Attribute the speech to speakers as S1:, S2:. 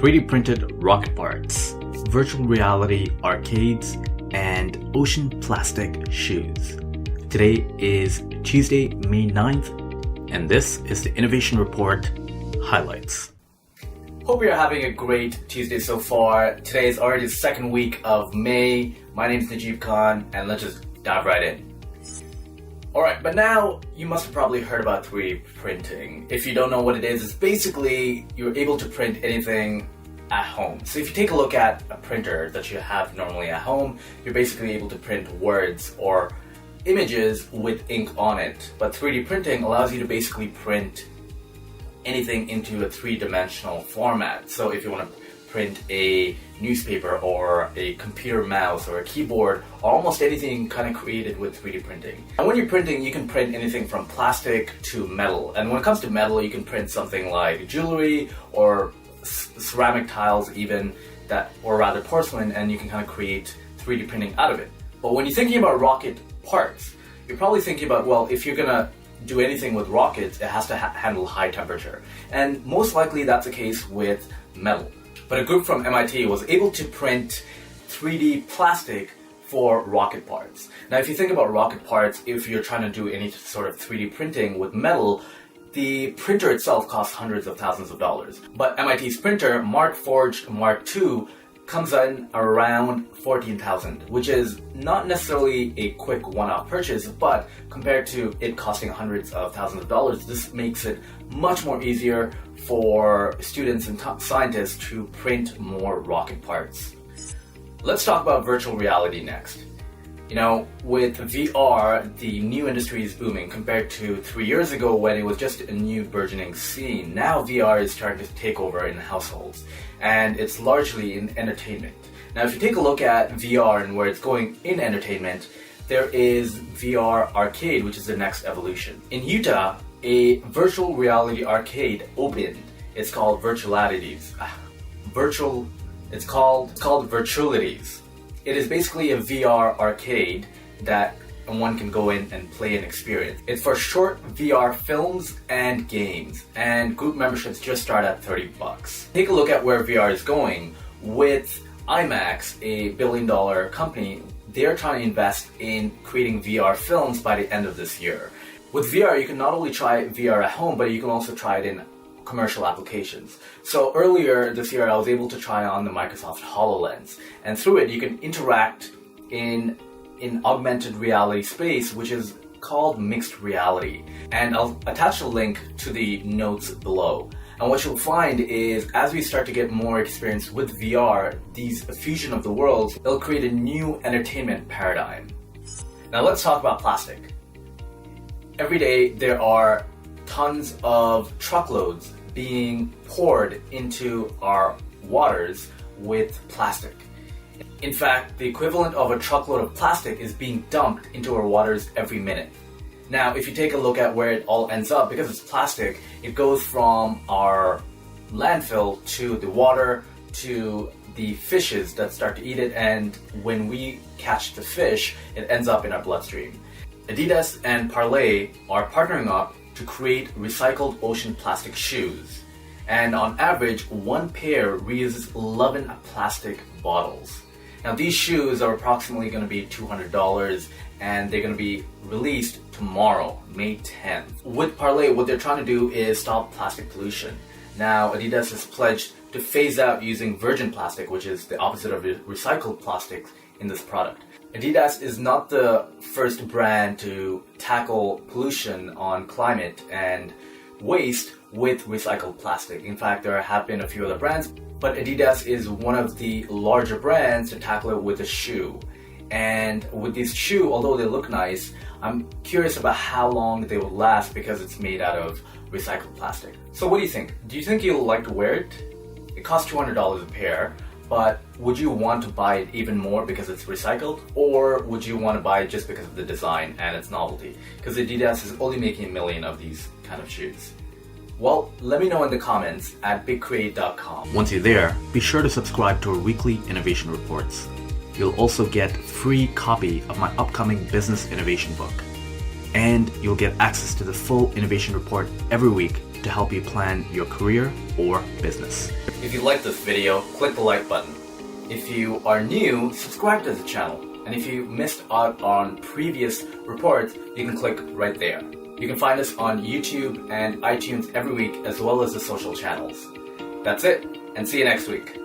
S1: 3D printed rocket parts, virtual reality arcades, and ocean plastic shoes. Today is Tuesday, May 9th, and this is the Innovation Report highlights. Hope you're having a great Tuesday so far. Today is already the second week of May. My name is Najeeb, and let's just dive right in. Alright, but now you must have probably heard about 3D printing. If you don't know what it is, it's basically you're able to print anything at home. So if you take a look at a printer that you have normally at home, you're basically able to print words or images with ink on it. But 3D printing allows you to basically print anything into a three-dimensional format. So if you want to print a newspaper or a computer mouse or a keyboard or almost anything kind of created with 3D printing. And when you're printing, you can print anything from plastic to metal. And when it comes to metal, you can print something like jewelry or ceramic tiles even, or rather porcelain, and you can kind of create 3D printing out of it. But when you're thinking about rocket parts, you're probably thinking about, well, if you're gonna do anything with rockets, it has to handle high temperature. And most likely that's the case with metal. But a group from MIT was able to print 3D plastic for rocket parts. Now, if you think about rocket parts, if you're trying to do any sort of 3D printing with metal, the printer itself costs hundreds of thousands of dollars. But MIT's printer, Mark-Forged Mark II, comes in around $14,000, which is not necessarily a quick one-off purchase, but compared to it costing hundreds of thousands of dollars, this makes it much more easier for students and scientists to print more rocket parts. Let's talk about virtual reality next. You know, with VR, the new industry is booming compared to 3 years ago when it was just a new burgeoning scene. Now VR is starting to take over in households, and it's largely in entertainment. Now, if you take a look at VR and where it's going in entertainment, there is VR Arcade, which is the next evolution. In Utah, a virtual reality arcade opened. It's called Virtualities. It's called Virtualities. It is basically a VR arcade that one can go in and play and experience. It's for short VR films and games, and group memberships just start at $30. Take a look at where VR is going. With IMAX, a billion-dollar company, they're trying to invest in creating VR films by the end of this year. With VR, you can not only try VR at home, but you can also try it in commercial applications. So earlier this year, I was able to try on the Microsoft HoloLens, and through it, you can interact in augmented reality space, which is called mixed reality. And I'll attach a link to the notes below. And what you'll find is, as we start to get more experience with VR, these fusion of the worlds, it'll create a new entertainment paradigm. Now let's talk about plastic. Every day there are tons of truckloads being poured into our waters with plastic. In fact, the equivalent of a truckload of plastic is being dumped into our waters every minute. Now, if you take a look at where it all ends up, because it's plastic, it goes from our landfill to the water to the fishes that start to eat it, and when we catch the fish, it ends up in our bloodstream. Adidas and Parley are partnering up to create recycled ocean plastic shoes. And on average, one pair reuses 11 plastic bottles. Now these shoes are approximately going to be $200, and they're going to be released tomorrow, May 10th. With Parley, what they're trying to do is stop plastic pollution. Now Adidas has pledged to phase out using virgin plastic, which is the opposite of recycled plastic, in this product. Adidas is not the first brand to tackle pollution on climate and waste with recycled plastic. In fact, there have been a few other brands, but Adidas is one of the larger brands to tackle it with a shoe. And with this shoe, although they look nice, I'm curious about how long they will last because it's made out of recycled plastic. So what do you think? Do you think you'll like to wear it? It costs $200 a pair. But would you want to buy it even more because it's recycled? Or would you want to buy it just because of the design and its novelty? Because Adidas is only making 1 million of these kind of shoes. Well, let me know in the comments at bigcreate.com. Once you're there, be sure to subscribe to our weekly innovation reports. You'll also get a free copy of my upcoming business innovation book. And you'll get access to the full innovation report every week to help you plan your career or business. If you like this video, click the like button. If you are new, subscribe to the channel. And if you missed out on previous reports, you can click right there. You can find us on YouTube and iTunes every week, as well as the social channels. That's it, and see you next week.